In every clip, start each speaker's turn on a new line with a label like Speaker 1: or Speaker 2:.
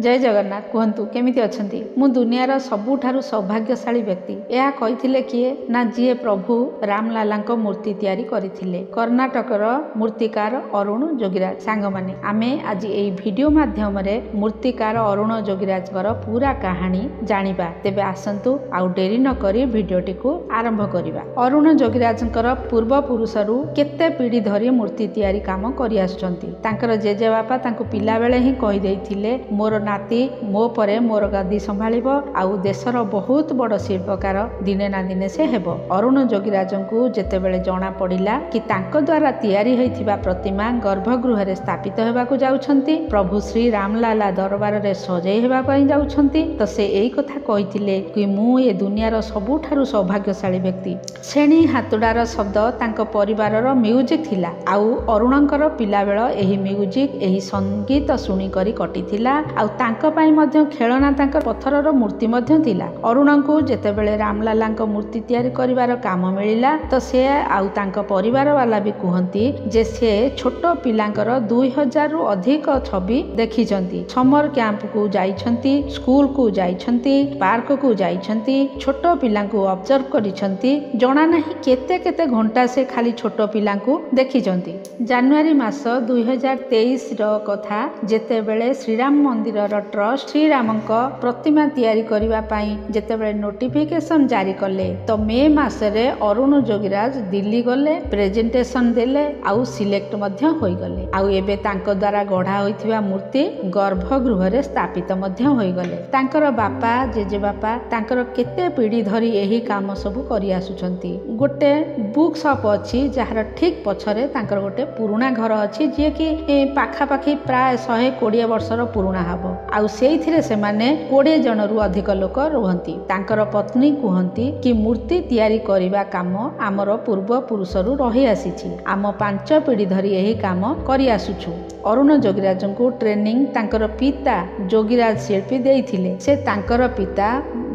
Speaker 1: जय जगन्नाथ। कहतु केमिति अछंती? मु दुनियार सबुठारु सौभाग्यशाली व्यक्ति यह कहिथिले किए ना जीए प्रभु रामलालांक मूर्ति तैयारी करिथिले कर्णाटकर मूर्तिकार अरुण जोगीराज। सांग माने आमे आज एई वीडियो माध्यम रे मूर्तिकार अरुण जोगीराजकर पूरा कहानी जानिबा। तेबे आसंतु आउ डेरी न करी वीडियोटी को आरंभ करिबा। अरुण जोगीराजकर पूर्व पुरुषरु केते पीढ़ी धरी मूर्ति तैयारी काम करि आछंती। तांकर जेजे बापा तांको पिला बेले ही कहि दैथिले मोर नाती मो परे मोर गादी संभाळिबो आउ देशर बहुत बड़ शिल्पकार दिने ना दिने से हेबो। अरुण जोगीराजंकु जेतेबेले जणा पड़िला कि तांको द्वारा तैयारी होइथिबा प्रतिमा गर्भगृह रे स्थापित हेबाकु जाउछंती, प्रभु श्री रामलाला दरबार रे सजै हेबा पई जाउछंती, तो से एई कथा कहिथिले कि मु ए दुनियार सबुठारु सौभाग्यशाली व्यक्ति। छेणी हातुडार शब्द तांको परिवारर म्यूजिक थिला आउ अरुणंकर पिला बेल एही म्यूजिक एही संगीत सुनी करी कटिथिला आउ तांको पाई मध्य खेलना तांकर पत्थरर मूर्ति मध्य थिला। अरुणंकु जेतेबेले रामलालांक मूर्ति तैयारी करिवार काम मिलिला तो से आउ तांको परिवार वाला भी कहंती जे से छोट पिलांकर 2000 रु अधिक छवि देखिछंती। समर कैंप को जाइछंती, स्कूल को जाइछंती, पार्क को जाइछंती, छोट पिलांकु ऑब्जर्व करिछंती। जणा नाही केते केते घंटा से खाली छोट पिलांकु देखिछंती। जनवरी मास 2023 रो कथा जेतेबेले श्रीराम मंदिर ट्रस्ट श्रीरामंक प्रतिमा तैयारी करिवा पाई जेतेबेले नोटिफिकेशन जारी कले तो मे मासरे अरुण जोगीराज दिल्ली गले, प्रेजेंटेशन देले आउ सिलेक्ट मध्य होई गले। आउ एबे तांको द्वारा गढ़ा होइथिबा मूर्ति गर्भगृह रे स्थापित मध्य होई गले। तांकर बापा जेजे बापा तांकर केते पीढ़ी धरी एही काम सब करि आसुछंती। गोटे बुक शॉप अछि जहार ठीक पछरे तांकर गोटे पुराना घर अछि जे कि पाखा पाखी प्राय 120 वर्षर पुराना हबो। आउ सेइथिरे सेमाने 20 जनरु अधिक लोक रहंती। तांकर पत्नी कहंती कि मूर्ति तैयारी करिबा काम आमर पूर्व पुरुषरु रही आसीछि, आम 5 पीढ़ी धरी एही काम करि आसुछु। अरुण जोगीराजंकु ट्रेनिंग तांकर पिता जोगीराज शिल्पी देइथिले। से तांकर पिता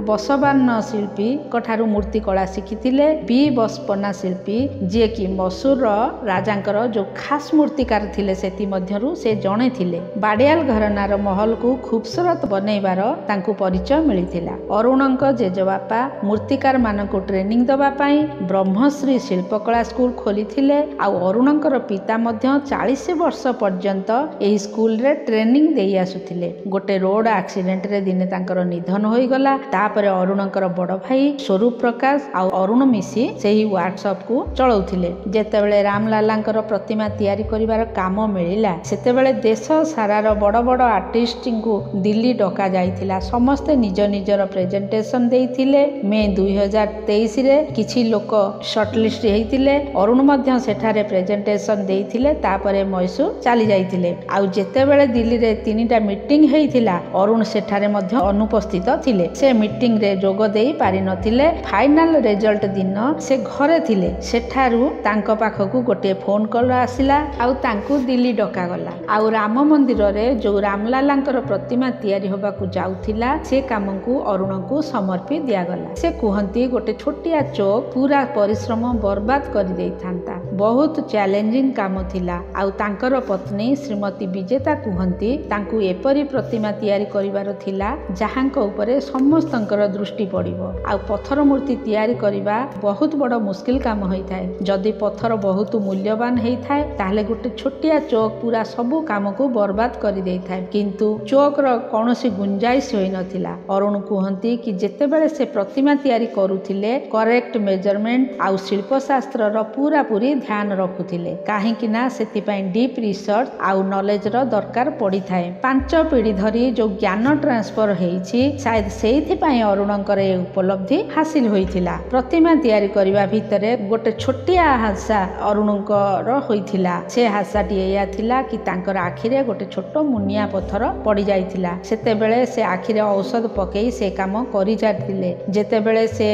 Speaker 1: बसवान्न शिल्पी कठारु मूर्ति कला शिखिथिले। बी बसपन्ना शिल्पी जे कि मसूर राजांकर जो खास मूर्तिकार थिले सेति मध्यरु से जणे थिले। बाडियाल घरानार महल को खूबसूरत बनैबार तांकु परिचय मिलिथिला। अरुणंक जेजेबापा मूर्तिकार मानकु ट्रेनिंग दबा पई ब्रह्मश्री शिल्पकला स्कूल खोलिथिले। आउ अरुणंकर पिता मध्य 40 वर्ष पर्यंत एही स्कूल रे ट्रेनिंग देई आसुथिले। गोटे रोड एक्सीडेंट रे दिने तांकर निधन होई गला। तापरे अरुणंकर बड़ भाई स्वरूप प्रकाश आउ अरुण मिसी सेही वर्कशॉप को चलाउथिले। जेतेबेले रामलालांकर प्रतिमा तैयारी करिवार काम मिलिला सेतेबेले देश सारार बड़ बड़ आर्टिस्ट को दिल्ली डका जाइथिला। समस्ते निज निजर प्रेजेंटेशन देइथिले। मे 2023 रे किछि लोक शॉर्टलिस्ट हेइथिले। अरुण मध्य सेठारे प्रेजेंटेशन देइथिले। तापरे मैसूर चली जाइथिले। आउ जेतेबेले दिल्ली रे 3टा मीटिंग हेइथिला अरुण सेठारे मध्य अनुपस्थित थिले। से मीटिंग रे जोग देई पारि नथिले। फाइनल रिजल्ट दिन से घरे थिले। सेठारु तांको पाखकु गोटे फोन कॉल आसिला आउ तांकु दिल्ली डका गला। आउ राम मंदिर रे जो रामलालांकर प्रतिमा तैयारी होबाकु जाउथिला से कामकु अरुणकु समर्पी दिया गला। से कहंती गोटे छोटिया चौक पूरा परिश्रम बर्बाद कर देइथांता। बहुत चैलेंजिंग काम थिला। आउ तांकर पत्नी श्रीमती विजेता कहंती तांकु एपरी प्रतिमा तैयारी करिवार थिला जहांक उपरे समस्तंकर दृष्टि पड़िबो। आउ पत्थर मूर्ति तैयारी करिबा बहुत बड़ मुश्किल काम होइथाय। जदि पत्थर बहुत मूल्यवान हेइथाय ताहले गोटे छोटिया चौक पूरा सबु काम को बर्बाद कर देइथाय, किंतु चौक रो कोनोसी गुंजाइश होई नथिला। अरुण कहंती कि जेतेबेले से प्रतिमा तैयारी करूथिले करेक्ट मेजरमेंट आउ शिल्प शास्त्र रो पूरा पूरी ध्यान रखुथिले, काहे कि ना सेति पई डीप रिसर्च आउ नॉलेज रो दरकार पड़िथाय। 5 पीढ़ी धरी जो ज्ञान ट्रांसफर हेइछि शायद सेइथि पई अरुणंकर ए उपलब्धि हासिल होइथिला। प्रतिमा तैयारी करिबा भितरे गोटे छोटिया हासा अरुणंकर होइथिला। से हासाटी एया थिला कि तांकर आखिरे गोटे छोटो मुनिया पत्थर पड़ी जाइथिला। सेतेबेले से आखिरे औषध पकेई से काम करि जाथिले। जेतेबेले से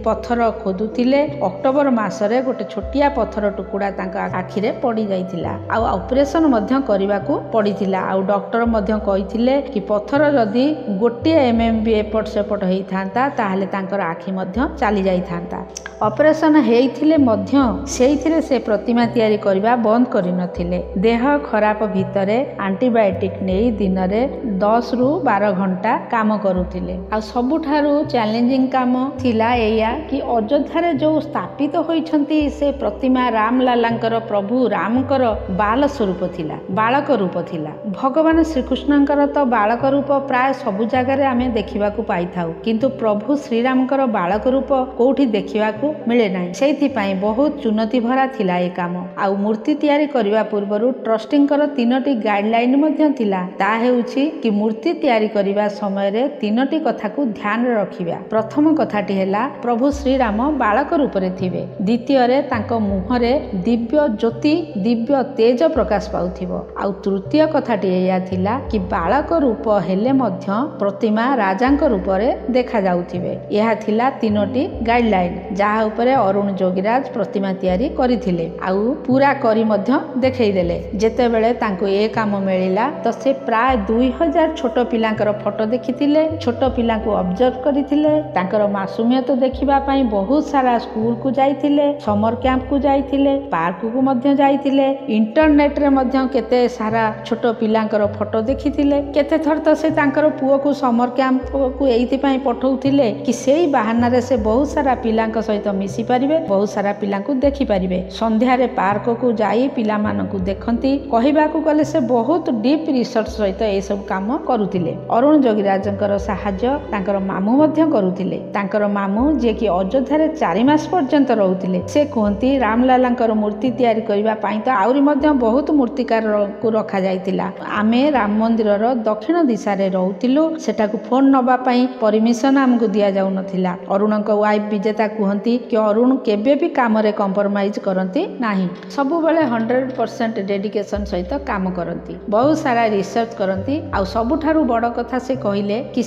Speaker 1: पत्थर खोदुथिले अक्टोबर मासरे गोटे छोटिया पत्थर टुकुड़ा तांका आखिरे पड़ी जाइथिला। आउ ऑपरेशन मध्य करिबाकू पड़िथिला। आउ डॉक्टर मध्य कहिथिले कि पत्थर जदि गोटे mm भी एपट सेपट हेइथांता ताहले तांकर आखि मध्य चली जाइथांता। ଅପରେସନ ହେଇଥିଲେ ମଧ୍ୟ ସେଇଥିରେ ସେ ପ୍ରତିମା ତିଆରି କରିବା ବନ୍ଦ କରିନଥିଲେ। ଦେହ ଖରାପ ଭିତରେ ଆଣ୍ଟିବାୟୋଟିକ୍ ନେଇ ଦିନରେ 10 ରୁ 12 ଘଣ୍ଟା କାମ କରୁଥିଲେ। ଆଉ ସବୁଠାରୁ ଚ୍ୟାଲେଞ୍ଜିଂ କାମ ଥିଲା ଏଇଆ କି ଅଯୋଧ୍ୟାରେ ଯେଉଁ ସ୍ଥାପିତ ହୋଇଛନ୍ତି ସେ ପ୍ରତିମା ରାମଲାଲାଙ୍କର ପ୍ରଭୁ ରାମଙ୍କର ବାଳ ସ୍ୱରୂପ ଥିଲା, ବାଳକ ରୂପ ଥିଲା। ଭଗବାନ ଶ୍ରୀକୃଷ୍ଣଙ୍କର ତ ବାଳକ ରୂପ ପ୍ରାୟ ସବୁ ଜାଗାରେ ଆମେ ଦେଖିବାକୁ ପାଇଥାଉ, କିନ୍ତୁ ପ୍ରଭୁ ଶ୍ରୀରାମଙ୍କର ବାଳକ ରୂପ କୋଉଠି ଦେଖିବାକୁ ମିଳେ ନାହିଁ। ସେଇଥିପାଇଁ ବହୁତ ଚୁନତି ଭରା ଥିଲା ଏ କାମ। ଆଉ ମୂର୍ତ୍ତି ତିଆରି କରିବା ପୂର୍ବରୁ ଟ୍ରଷ୍ଟିଙ୍କର 3ଟି ଗାଇଡଲାଇନ ମଧ୍ୟ ଥିଲା। ତାହା ହେଉଛି କି ମୂର୍ତ୍ତି ତିଆରି କରିବା ସମୟରେ 3ଟି କଥାକୁ ଧ୍ୟାନରେ ରଖିବା। ପ୍ରଥମ କଥାଟି ହେଲା ପ୍ରଭୁ ଶ୍ରୀରାମ ବାଳକ ରୂପରେ ଥିବେ। ଦ୍ୱିତୀୟରେ ତାଙ୍କ ମୁହଁରେ ଦିବ୍ୟ ଜ୍ୟୋତି, ଦିବ୍ୟ ତେଜ ପ୍ରକାଶ ପାଉଥିବ। ଆଉ ତୃତୀୟ କଥାଟି ଏଇଆ ଥିଲା କି ବାଳକ ରୂପ ହେଲେ ମଧ୍ୟ ପ୍ରତିମା ରାଜାଙ୍କ ରୂପରେ ଦେଖାଯାଉଥିବେ। ଏହା ଥିଲା 3ଟି ଗାଇଡଲାଇନ, ଯାହା ଉପରେ ଅରୁଣ ଯୋଗୀରାଜ ପ୍ରତିମା ତିଆରି କରିଥିଲେ ଆଉ ପୁରା କରି ମଧ୍ୟ ଦେଖେଇଦେଲେ। ଯେତେବେଳେ ତାଙ୍କୁ ଏ କାମ ମିଳିଲା ତ ସେ ପ୍ରାୟ 2000 ଛୋଟ ପିଲାଙ୍କର ଫଟୋ ଦେଖିଥିଲେ, ଛୋଟ ପିଲାଙ୍କୁ ଅବଜର୍ଭ କରିଥିଲେ, ତାଙ୍କର ମାସୁମିୟତ ଦେଖିବା ପାଇଁ ବହୁତ ସାରା ସ୍କୁଲକୁ ଯାଇଥିଲେ, ସମର କ୍ୟାମ୍ପକୁ ଯାଇଥିଲେ, ପାର୍କକୁ ମଧ୍ୟ ଯାଇଥିଲେ, ଇଣ୍ଟରନେଟରେ ମଧ୍ୟ କେତେ ସାରା ଛୋଟ ପିଲାଙ୍କର ଫଟୋ ଦେଖିଥିଲେ। କେତେ ଥର ତ ସେ ତାଙ୍କର ପୁଅକୁ ସମର କ୍ୟାମ୍ପକୁ ଏଇଥିପାଇଁ ପଠଉଥିଲେ କି ସେଇ ବାହାନାରେ ସେ ବହୁତ ସାରା ପିଲାଙ୍କ ସହିତ ମିଶି ପାରିବେ, ବହୁତ ସାରା ପିଲାଙ୍କୁ ଦେଖିପାରିବେ। ସନ୍ଧ୍ୟାରେ ପାର୍କକୁ ଯାଇ ପିଲାମାନଙ୍କୁ ଦେଖନ୍ତି। କହିବାକୁ ଗଲେ ସେ ବହୁତ ଡିପ୍ ରିସର୍ଚ୍ଚ ସହିତ ଏସବୁ କାମ କରୁଥିଲେ। ଅରୁଣ ଯୋଗୀରାଜଙ୍କର ସାହାଯ୍ୟ ତାଙ୍କର ମାମୁଁ ମଧ୍ୟ କରୁଥିଲେ। ତାଙ୍କର ମାମୁଁ ଯିଏକି ଅଯୋଧ୍ୟାରେ 4 ମାସ ପର୍ଯ୍ୟନ୍ତ ରହୁଥିଲେ, ସେ କୁହନ୍ତି ରାମଲାଲାଙ୍କର ମୂର୍ତ୍ତି ତିଆରି କରିବା ପାଇଁ ତ ଆହୁରି ମଧ୍ୟ ବହୁତ ମୂର୍ତ୍ତିକାରକୁ ରଖାଯାଇଥିଲା। ଆମେ ରାମ ମନ୍ଦିରର ଦକ୍ଷିଣ ଦିଶାରେ ରହୁଥିଲୁ, ସେଟାକୁ ଫୋନ ନେବା ପାଇଁ ପରମିଶନ ଆମକୁ ଦିଆଯାଉନଥିଲା। ଅରୁଣଙ୍କ ୱାଇଫ ବିଜେତା କୁହନ୍ତି କି ଅରୁଣ କେବେ ବି କାମରେ କମ୍ପ୍ରମାଇଜ କରନ୍ତି ନାହିଁ, ସବୁବେଳେ 100% ଡେଡିକେସନ ସହିତ କାମ କରନ୍ତି, ବହୁତ ସାରା ରିସର୍ଚ୍ଚ କରନ୍ତି। ଆଉ ସବୁଠାରୁ ବଡ଼ କଥା ସେ କହିଲେ କି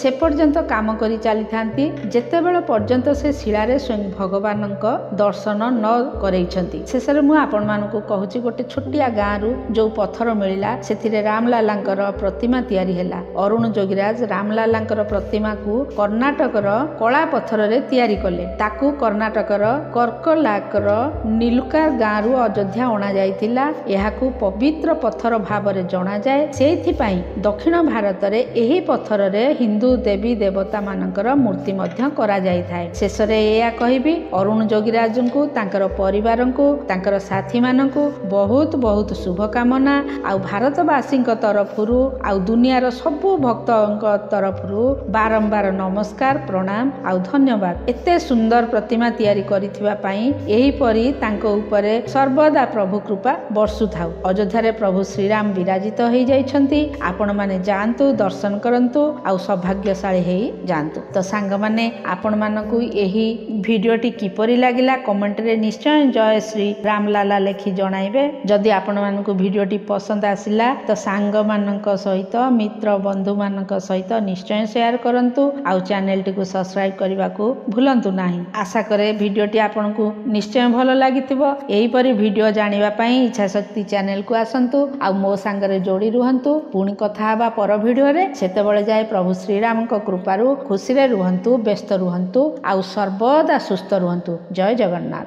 Speaker 1: ସେ ପର୍ଯ୍ୟନ୍ତ କାମ କରି ଚାଲିଥାନ୍ତି ଯେତେବେଳେ ପର୍ଯ୍ୟନ୍ତ ସେ ଶିଳାରେ ସ୍ୱୟଂ ଭଗବାନଙ୍କ ଦର୍ଶନ ନ କରେଇଛନ୍ତି। ଶେଷରେ ମୁଁ ଆପଣମାନଙ୍କୁ କହୁଛି, ଗୋଟେ ଛୋଟିଆ ଗାଁରୁ ଯେଉଁ ପଥର ମିଳିଲା ସେଥିରେ ରାମଲାଲାଙ୍କର ପ୍ରତିମା ତିଆରି ହେଲା। ଅରୁଣ ଯୋଗୀରାଜ ରାମଲାଲାଙ୍କର ପ୍ରତିମାକୁ କର୍ଣ୍ଣାଟକର କଳା ପଥରରେ ତିଆରି କଲେ। ତାକୁ କର୍ଣ୍ଣାଟକର କର୍କଲାକର ନିଲୁକାର ଗାଁରୁ ଅଯୋଧ୍ୟା ଅଣାଯାଇଥିଲା। ଏହାକୁ ପବିତ୍ର ପଥର ଭାବରେ ଜଣାଯାଏ। ସେଇଥିପାଇଁ ଦକ୍ଷିଣ ଭାରତରେ ଏହି ପଥରରେ ହିନ୍ଦୁ ଦେବୀ ଦେବତା ମାନଙ୍କର ମୂର୍ତ୍ତି ମଧ୍ୟ କରାଯାଇଥାଏ। ଶେଷରେ ଏହା କହିବି, ଅରୁଣ ଯୋଗୀରାଜଙ୍କୁ, ତାଙ୍କର ପରିବାରଙ୍କୁ, ତାଙ୍କର ସାଥୀମାନଙ୍କୁ ବହୁତ ବହୁତ ଶୁଭକାମନା। ଆଉ ଭାରତବାସୀଙ୍କ ତରଫରୁ ଆଉ ଦୁନିଆର ସବୁ ଭକ୍ତଙ୍କ ତରଫରୁ ବାରମ୍ବାର ନମସ୍କାର, ପ୍ରଣାମ ଆଉ ଧନ୍ୟବାଦ। ଏତେ ସୁନ୍ଦର ପ୍ରତିମା ତିଆରି କରିଥିବା ପାଇଁ ଏହିପରି ତାଙ୍କ ଉପରେ ସର୍ବଦା ପ୍ରଭୁ କୃପା ବର୍ଷୁଥାଉ। ଅଯୋଧ୍ୟାରେ ପ୍ରଭୁ ଶ୍ରୀରାମ ବିରାଜିତ ହେଇଯାଇଛନ୍ତି। ଆପଣମାନେ ଯାଆନ୍ତୁ, ଦର୍ଶନ କରନ୍ତୁ ଆଉ ସୌଭାଗ୍ୟଶାଳୀ ହେଇ ଯାଆନ୍ତୁ। ତ ସାଙ୍ଗମାନେ, ଆପଣମାନଙ୍କୁ ଏହି ଭିଡ଼ିଓଟି କିପରି ଲାଗିଲା କମେଣ୍ଟରେ ନିଶ୍ଚୟ ଜୟ ଶ୍ରୀ ରାମଲାଲା ଲେଖି ଜଣାଇବେ। ଯଦି ଆପଣମାନଙ୍କୁ ଭିଡ଼ିଓଟି ପସନ୍ଦ ଆସିଲା ତ ସାଙ୍ଗମାନଙ୍କ ସହିତ, ମିତ୍ର ବନ୍ଧୁମାନଙ୍କ ସହିତ ନିଶ୍ଚୟ ସେୟାର କରନ୍ତୁ ଆଉ ଚ୍ୟାନେଲଟିକୁ ସବସ୍କ୍ରାଇବ କରିବାକୁ ଭୁଲନ୍ତୁ ନାହିଁ। ଆଶା କରେ ଭିଡ଼ିଓଟି ଆପଣଙ୍କୁ ନିଶ୍ଚୟ ଭଲ ଲାଗିଥିବ। ଏହିପରି ଭିଡ଼ିଓ ଜାଣିବା ପାଇଁ ଇଚ୍ଛାଶକ୍ତି ଚ୍ୟାନେଲକୁ ଆସନ୍ତୁ ଆଉ ମୋ ସାଙ୍ଗରେ ଯୋଡ଼ି ରୁହନ୍ତୁ। ପୁଣି କଥା ହେବା ପର ଭିଡ଼ିଓରେ। ସେତେବେଳେ ଯାଏ ପ୍ରଭୁ ଶ୍ରୀରାମଙ୍କ କୃପାରୁ ଖୁସିରେ ରୁହନ୍ତୁ, ବ୍ୟସ୍ତ ରୁହନ୍ତୁ ଆଉ ସର୍ବଦା ସୁସ୍ଥ ରୁହନ୍ତୁ। ଜୟ ଜଗନ୍ନାଥ।